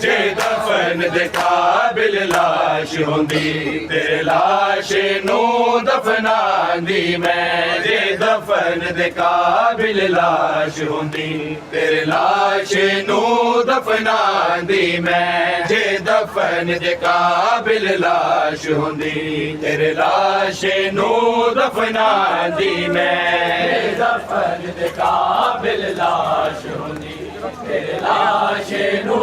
जे दफन दे काबिल लाश होंदी तेरे लाश नू दफनांदी मैं जे दफन दे काबिल लाश होंदी तेरे लाश नू दफनांदी मैं जे दफन दे काबिल लाश होंदी तेरे लाश नू दफनांदी मैं दफन दे काबिल लाश होंदी तेरे लाश नू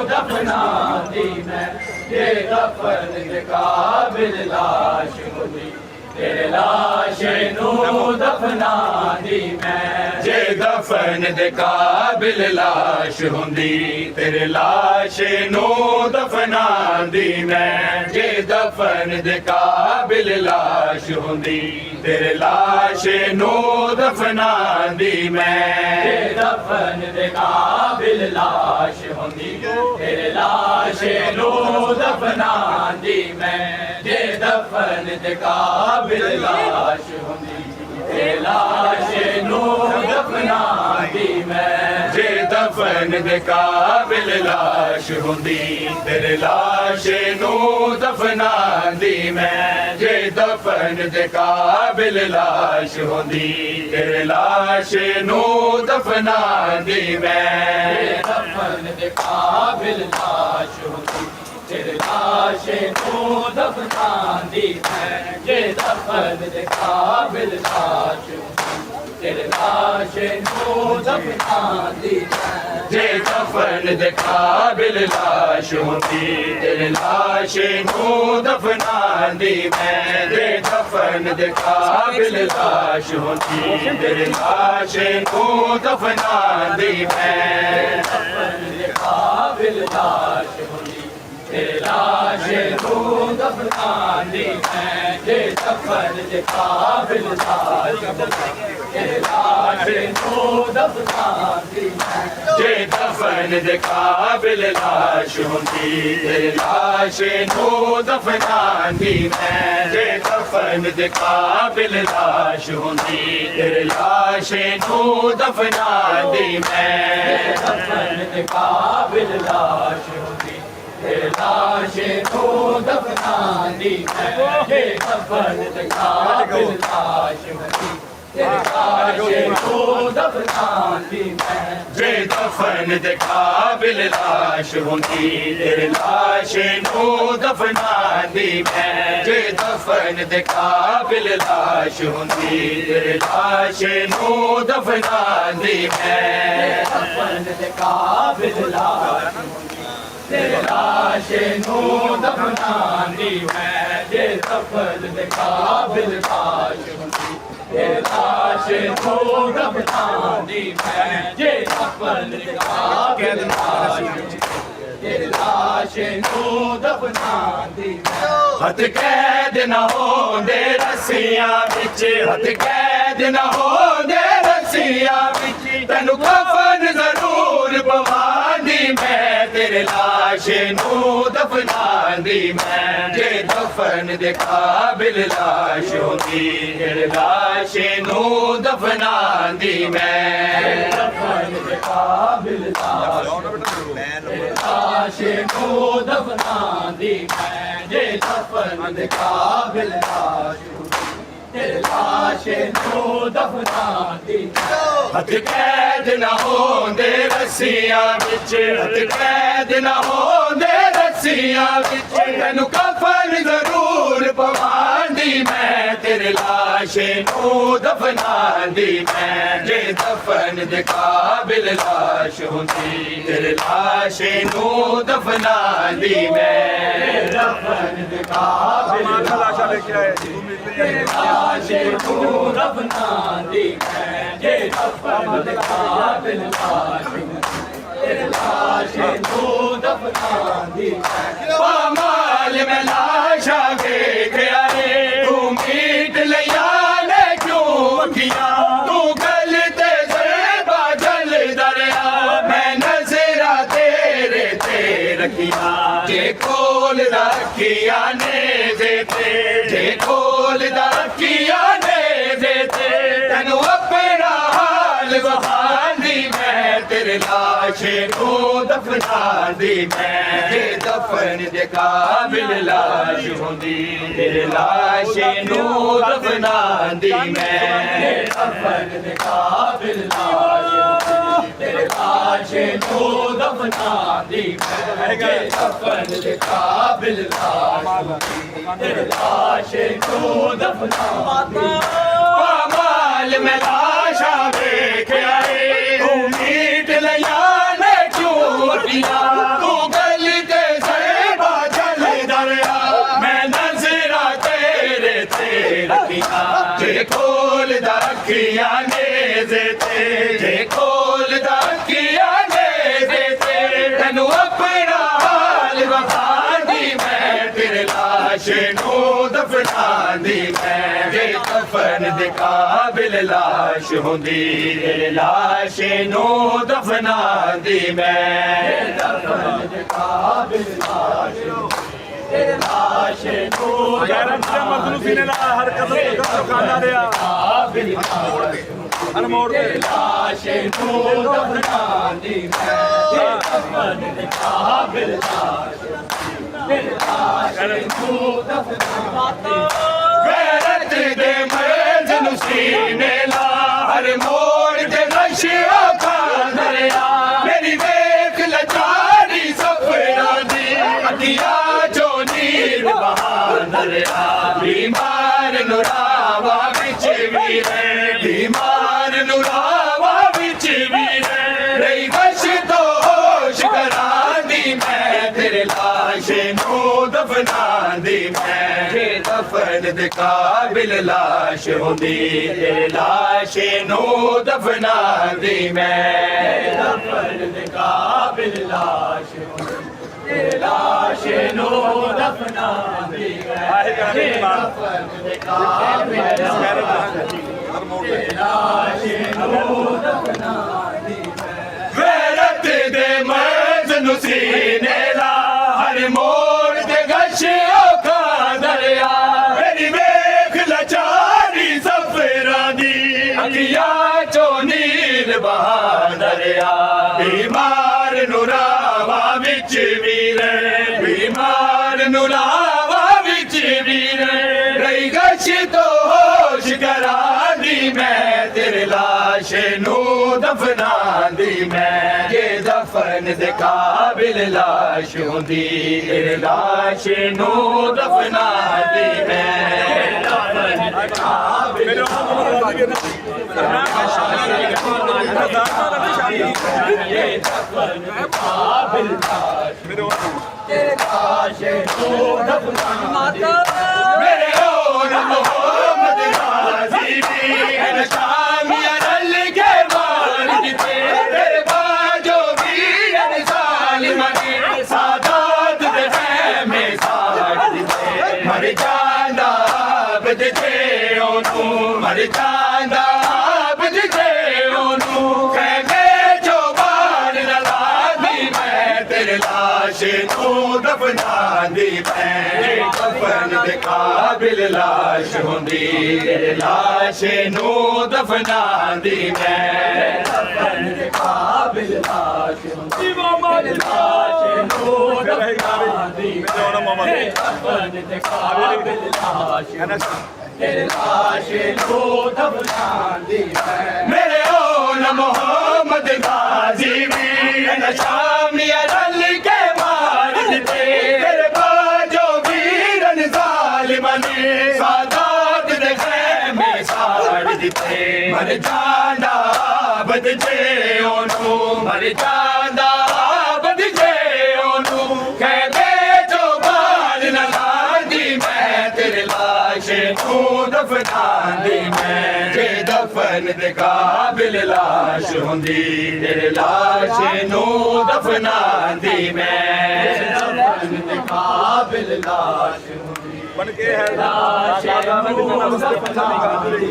दफनांदी मैं जे दफन दे काबिल लाश होंदी तेरे लाश नू दफनांदी मैं जे दफन दे काबिल लाश होंदी तेरे लाश नू दफनांदी मैं जे दफन दे काबिल लाश होंदी तेरे लाश नू दफनांदी मैं जे दफन दे काबिल लाश होंदी तेरे लाश नू दफनांदी मैं जे दफन दे काबिल लाश होंदी तेरे लाश नू दफनांदी मैं जे दफन दे काबिल लाश होंदी तेरे लाश नू दफनांदी मैं जे दफन दे काबिल लाश होंदी तेरे लाश नू दफनांदी मैं दफन दे काबिल लाश होंदी तेरे लाश नू दफनांदी मैं जे दफन दे काबिल लाश तेरे लाश नू दफनांदी जे दफन दे काबिल लाश होंदी तेरे लाश नू दफनांदी मैं जे दफन दे काबिल लाश होंदी तेरे लाश नू दफनांदी मैं दफन दे काबिल लाश होंदी तेरे लाश नू दफनांदी मैं जे दफन दे काबिल लाश तेरे लाश नू दफनांदी जे दफन दे काबिल लाश होंदी तेरे लाश नू दफनांदी मैं जे दफन दे काबिल लाश होंदी तेरे लाश नू दफनांदी मैं दफन दे काबिल लाश होंदी तेरे लाश नू दफनांदी मैं जे दफन दे काबिल लाश होंदी तेरे लाश नू दफनांदी मैं जे दफन दे काबिल लाश होंदी तेरे लाश नू दफनांदी मैं जे दफन दे काबिल लाश होंदी तेरे लाश नू दफनांदी मैं दफन दे काबिल लाश तेरे लाश नू दफनांदी मैं जे दफन दे काबिल लाश होंदी तेरे लाश नू दफनांदी मैं जे दफन दे काबिल लाश तेरे लाश नू दफनांदी हथ कैद न होंदे रस्सियां विच हथ कैद न होंदे रस्सियां विच तैनू कफन जरूर पवांदी मैं तेरे लाश नू दफनांदी मैं जे दफन दे काबिल लाश होंदी तेरे लाश नू दफनांदी मैं दफन दे काबिल लाश तेरे लाश नू दफनांदी मैं जे दफन दे काबिल लाश तेरे लाश नू दफनांदी हथ कैद न होंदे रस्सियां विच हथ कैद न होंदे रस्सियां विच तैनू कफन जरूर पवांदी मैं तेरे लाश नू दफनांदी मैं जे दफन दे काबिल लाश होंदी तेरे लाश नू दफनांदी मैं दफन दे काबिल लाश तेरे लाश नू दफनांदी मैं जे दफन दे काबिल लाश तेरे लाश नू दफनांदी पामाल में लाशा वेख्या रे तू मीट लिया ने क्यों किया तू गल ते ज़ेबा जल दरिया मैं नजरा तेरे ते रखिया जे कोल रखिया ने जे ते ਜੇ ਖੋਲਦਾ ਅੱਖੀਆਂ ਨੇਜ਼ੇ ਤੇ ਤੈਨੂੰ ਆਪਣਾ ਹਾਲ ਵਹਾਂਦੀ ਮੈਂ ਤੇਰੇ ਲਾਸ਼ੇ ਨੂੰ ਦਫਨਾਂਦੀ ਮੈਂ ਜੇ ਦਫਨ ਦੇ ਕਾਬਿਲ ਲਾਸ਼ ਹੁੰਦੀ ਤੇਰੇ ਲਾਸ਼ੇ ਨੂੰ ਦਫਨਾਂਦੀ ਮੈਂ ਦਫਨ ਦੇ ਕਾਬਿਲ ਲਾਸ਼ ਤੇਰੇ ਲਾਸ਼ੇ ਨੂੰ ਦਫਨਾਂਦੀ ਮੈਂ ਜੇ ਦਫਨ ਦੇ ਕਾਬਿਲ ਲਾਸ਼ ਤੇਰੇ ਲਾਸ਼ੇ ਨੂੰ ਦਫਨਾਂਦੀ ਮਾਲ ਮੈਂ ਲਾਸ਼ਾਂ ਵੇਖਿਆ ਏ ਤੂੰ ਮੀਟ ਲਿਆ ਨੇ ਕਿਉਂ ਅਟੀਆਂ ਤੂੰ ਗਲ ਤੇ ਸਹਿਬਾ ਚੱਲ ਦਰਿਆ ਮੈਂ ਨਜ਼ਰਾਂ ਤੇਰੇ ਤੇ ਰੱਖੀਆਂ ਜੇ ਖੋਲਦਾ ਅੱਖੀਆਂ ਨੇਜ਼ੇ ਤੇ ਜੇ ਖੋਲਦਾ ਅੱਖੀਆਂ ਨੇਜ਼ੇ ਤੇ ਤੈਨੂੰ ਆਪਣਾ ਹਾਲ ਵਖਾਂਦੀ ਮੈਂ ਤੇਰੇ ਲਾਸ਼ੇ ਨੂੰ ਦਫਨਾਂਦੀ ਮੈਂ ਜੇ ਦਫਨ ਦੇ ਕਾਬਿਲ ਲਾਸ਼ ਹੁੰਦੀ ਤੇਰੇ ਲਾਸ਼ੇ ਨੂੰ ਦਫਨਾਂਦੀ ਮੈਂ ਦਫਨ ਦੇ ਕਾਬਿਲ ਲਾਸ਼ ਤੇਰੇ ਲਾਸ਼ੇ ਨੂੰ ਗੈਰਮ ਸੇ ਮਜ਼ਲੂ ਸੀਨੇ ਨਾਲ ਹਰ ਕਦਮ ਖਾਂਦਾ ਰਿਹਾ ਕਾਬਿਲ ਅਨਮੋੜ ਤੇਰੇ ਲਾਸ਼ੇ ਨੂੰ ਦਫਨਾਂਦੀ ਮੈਂ ਦਫਨ ਦੇ ਕਾਬਿਲ ਲਾਸ਼ ਤੇਰੇ ਲਾਸ਼ੇ ਨੂੰ ਦਫਨਾਂਦੀ ਗੈਰਤ ਦੇ ਮਰਜ਼ ਨੂੰ ਸੀਨੇ ਲਾ ਹਰ ਮੋੜ ਤੇ ਨਸ਼ਾ ਖਾ ਦਰਿਆ ਮੇਰੀ ਵੇਖ ਲਚਾਰੀ ਸਫਰਾਂ ਦੀ ਅੱਖੀਆਂ ਚੋਂ ਨੀਰ ਬਹਾ ਦਰਿਆ ਬਿਮਾਰ ਨੂੰ ਰਾਵਾ ਵਿੱਚ ਵੀ ਰਹਿ ਬਿਮਾਰ ਨੂੰ ਰਾਵਾ ਵਿੱਚ ਵੀ ਰਹਿ ਰਹੀ ਬਸ਼ ਤੋਂ ਹੋਸ਼ ਕਰਾਂਦੀ ਮੈਂ ਤੇਰੇ ਲਾਸ਼ੇ ਨੂੰ ਦਫਨਾਂਦੀ ਮੈਂ ਜੇ ਦਫਨ ਦੇ ਕਾਬਿਲ ਲਾਸ਼ ਹੁੰਦੀ ਤੇਰੇ ਲਾਸ਼ੇ ਨੂੰ ਦਫਨਾਂਦੀ ਮੈਂ ਦਫਨ ਦੇ ਕਾਬਿਲ ਲਾਸ਼ ਹੁੰਦੀ ਤੇਰੇ ਲਾਸ਼ੇ ਨੂੰ ਦਫਨਾਂਦੀ ਮੈਂ ਜੇ ਦਫਨ ਦੇ ਕਾਬਿਲ ਤੇਰੇ ਲਾਸ਼ੇ ਨੂੰ ਦਫਨਾਂਦੀ ਮੈਂ ਗੈਰਤ ਦੇ ਮਰਜ਼ ਨੂੰ ਸੀਨੇ ਲਾ ਹਰ ਮੋੜ ਤੇ ਗਸ਼ ਔਖਾ ਦਰਿਆ ਮੇਰੀ ਵੇਖ ਲਚਾਰੀ ਸਫਰਾਂ ਦੀ ਅੱਖੀਆਂ ਚੋਂ ਨੀਰ ਬਹਾ ਦਰਿਆ ਬਿਮਾਰ ਨੂੰ ਰਾਵਾ ਵਿੱਚ ਵੀ ਰਹਿ ਬਿਮਾਰ ਨੂੰ ਰਾਵਾ ਵਿੱਚ ਵੀ ਰਹਿ ਰਹੀ ਗਸ਼ ਤੋਂ ਹੋਸ਼ ਕਰਾਂਦੀ ਮੈਂ ਤੇਰੇ ਲਾਸ਼ੇ ਨੂੰ ਦਫਨਾਂਦੀ ਮੈਂ ਜੇ ਦਫਨ ਦੇ ਕਾਬਿਲ ਲਾਸ਼ ਹੁੰਦੀ ਤੇਰੇ ਲਾਸ਼ੇ ਨੂੰ ਦਫਨਾਂਦੀ ਮੈਂ ਦਫਨ ਦੇ ਕਾਬਿਲ ਜੇ ਦਫਨ ਦੇ ਕਾਬਿਲ ਲਾਸ਼ ਤੇਰੇ ਲਾਸ਼ੇ ਨੂੰ ਦਫਨਾਂਦੀ ਮੇਰੇ ਹੋਣ ਮੁਹੰਮਦ ਗਾਜ਼ੀ ਦੀ ਹੈ ਸ਼ਾਮੀਆਂ ਰਲ ਕੇ ਮਾਰ ਦਿੱਤੇ ਤੇਰੇ ਬਾਜੋ ਵੀਰ ਜ਼ਾਲਿਮਾਂ ਨੇ ਸਾਦਾਤ ਦੇ ਖੈਮੇ ਸਾੜ ਦਿੱਤੇ ਮਰ ਜਾਂਦਾ ਆਬਦ ਜੇ ਉਹਨੂੰ ਮਰ ਜਾਂਦਾ ਆਬਦ ਜੇ ਉਹਨੂੰ ਖੈਮੇ ਚੋਂ ਬਾਹਰ ਨਾ ਲਾਂਦੀ ਮੈਂ ਤੇਰੇ ਲਾਸ਼ੇ ਨੂੰ ਦਫਨਾਂਦੀ ਮੈਂ ਦਫਨ ਦੇ ਕਾਬਿਲ ਲਾਸ਼ ਹੁੰਦੀ ਤੇਰੇ ਲਾਸ਼ੇ ਨੂੰ ਦਫਨਾਂਦੀ ਮੈਂ ਦਫਨ ਦੇ ਕਾਬਿਲ ਲਾਸ਼ ਹੁੰਦੀ ਤੇਰੇ ਲਾਸ਼ੇ ਨੂੰ ਦਫਨਾਂਦੀ ਮੈਂ ਦਫਨ ਦੇ ਕਾਬਿਲ ਲਾਸ਼ ਤੇਰੇ ਲਾਸ਼ੇ ਨੂੰ ਦਫਨਾਂਦੀ ਮੈਂ ਮੇਰੇ ਹੋਣ ਮੁਹੰਮਦ ਗਾਜ਼ੀ ਵੀ ਸ਼ਾਮੀਆਂ ਰਲ ਕੇ ਮਾਰ ਦਿੱਤੇ ਤੇਰੇ ਬਾਜੋ ਵੀਰਨ ਜ਼ਾਲਿਮਾਂ ਨੇ ਸਾਦਾਤ ਦੇ ਖੈਮੇ ਸਾੜ ਦਿੱਤੇ ਮਰ ਜਾਂਦਾ ਆਬਦ ਜੇ ਉਹਨੂੰ ਮਰ ਜਾਂਦਾ ਆਬਦ ਜੇ ਉਹਨੂੰ ਖੈਮੇ ਚੋਂ ਬਾਹਰ ਨਾ ਲਾਂਦੀ ਮੈਂ ਤੇਰੇ ਲਾਸ਼ੇ ਨੂੰ ਦਫਨਾਂਦੀ ਮੈਂ ਜੇ ਦਫਨ ਦੇ ਕਾਬਿਲ ਲਾਸ਼ ਹੁੰਦੀ ਤੇਰੇ ਲਾਸ਼ੇ ਨੂੰ ਦਫਨਾਂਦੀ ਮੈਂ ਦਫਨ ਦੇ ਕਾਬਿਲ ਲਾਸ਼ ਹੁੰਦੀ ਬਣ ਕੇ ਹੈ ਲਾਸ਼ੇ ਨੂੰ ਦਫਨਾਂਦੀ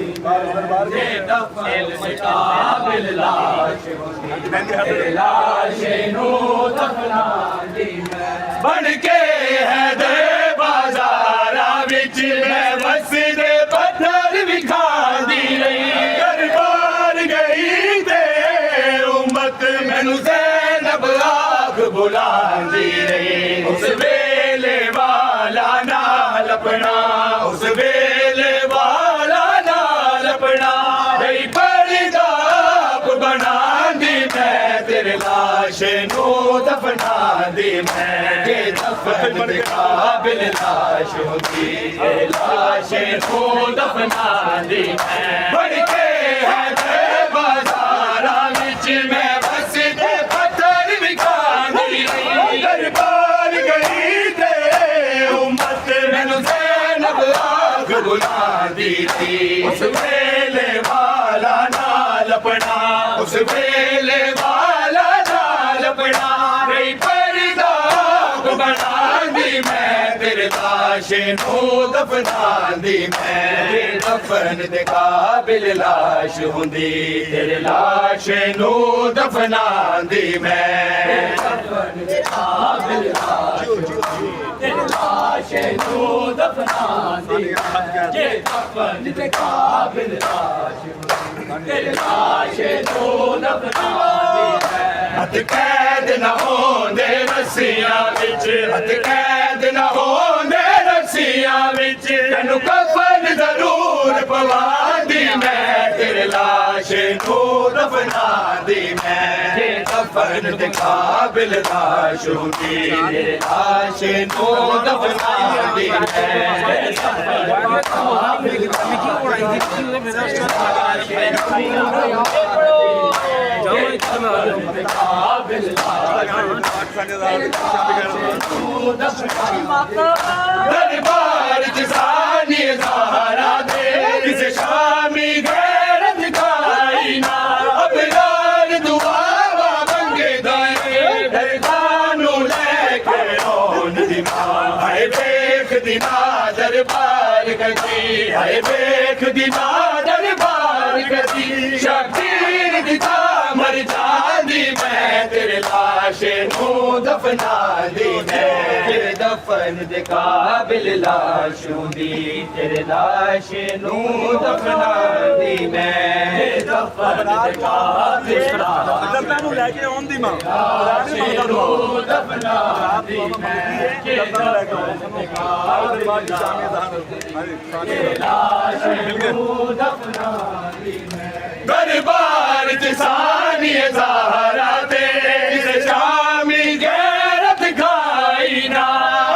ਜੇ ਦਫਨ ਦੇ ਕਾਬਿਲ ਲਾਸ਼ ਹੁੰਦੀ ਤੇਰੇ ਲਾਸ਼ੇ ਨੂੰ ਦਫਨਾਂਦੀ ਮੈਂ ਬਣ ਕੇ ਹੈ ਦੇ ਬਾਜ਼ਾਰਾਂ ਵਿੱਚ ਮੈਂ बुलांदी रही उस वेले वाला नाल अपना उस वेले वाला नाल अपना रही पर्दा बनांदी मैं तेरे लाश नू दफनांदी मैं के दफन दे काबिल लाश होंदी तेरे लाश नू दफनांदी मैं बन के है ते बाजारां विच मैं बसदे पत्थर विखांदी रही दरबार गई ते उम्मत मैनू ज़ैनब आख बुलांदी रही उस वेले वाला नाल अपना उस वेले वाला नाल अपना रही पर्दा बनांदी मैं तेरे लाश नू दफनांदी मैं दफन दे काबिल लाश हुंदी तेरे लाश नू दफनांदी मैं दफन दे काबिल लाश तेरे लाश नू दफनांदी मैं जे दफन दे काबिल लाश तेरे लाश नू दफनांदी मैं हथ कैद न होंदे रस्सियां विच हथ कैद न होंदे रस्सियां विच तैनू कफन जरूर पवांदी मैं तेरे लाश नू दफनांदी मैं जे दफन दे काबिल लाश हुंदी तेरे लाश नू दफनांदी मैं दरबार जिसानी ज़हरा दे किसे शामी गैरत गाई ना अबरार दुआवा मंगे दाए दरगानू लेके रोन दिमा हाय देख दिना दरबार कदी हाय देख दिना दरबार कदी शबीर दिता मर जांदी मैं तेरे लाश नू दफनांदी मैं तेरे दफन दे काबिल लाश हुंदी तेरे लाश नू दफनांदी मैं दफन दे काबिल ਦਰਦਾਂ ਨੂੰ ਲੈ ਕੇ ਆਉਣ ਦੀ ਮਾਂ लाश नू दफनांदी मैं ਦਰਦਾਂ ਲੈ ਕੇ ਆਉਣ ਦਰਬਾਰ ਦੀ ਸਾਹਮਣੇ लाश नू दफनांदी मैं दरबार जिसानी ज़हरा दे किसे शामी गैरत खाई ना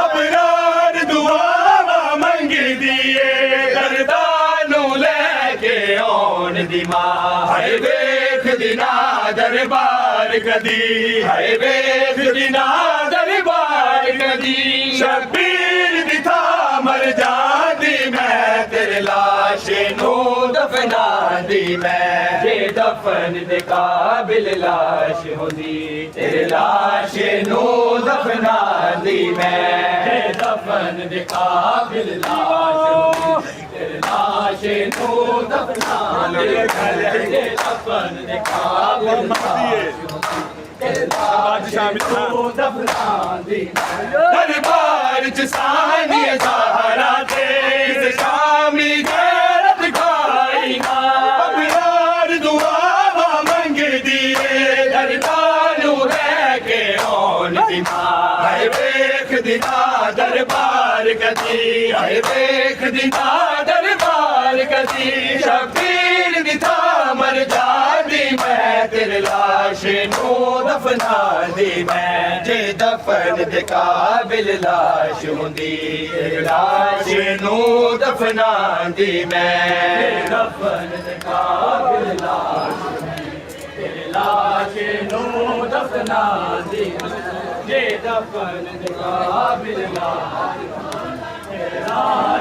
अबरार दुआवा मंगी दिए दरदानू लेके आउण दी मां हाय वेख दिना दरबार कदी हाय वेख दिना दरबार कदी शबीर दी था मर जांदी मैं तेरे लाश नू दफनांदी मैं जे दफन दे काबिल लाश हुंदी तेरे लाश नू दफनांदी मैं जे दफन दे काबिल लाश हुंदी तेरे लाश नू दफनांदी मैं जे दफन दे काबिल लाश तेरे लाश नू दफनांदी दरबार च सानी ज़हरा दे किसे शामी गैरत खाई ना अबरार दुआवा मंगे दिए दरदानू लेके आउण दी मां हाय वेख दिना दरबार कदी हाय वेख दिना दरबार कदी शबीर दी था मर जांदी मैं तेरे लाश नू दफनांदी मैं जे दफन दे काबिल लाश हुंदी तेरे लाश नू दफनांदी मैं दफन दे काबिल लाश तेरे लाश नू दफनांदी जे दफन दे काबिल लाश तेरे लाश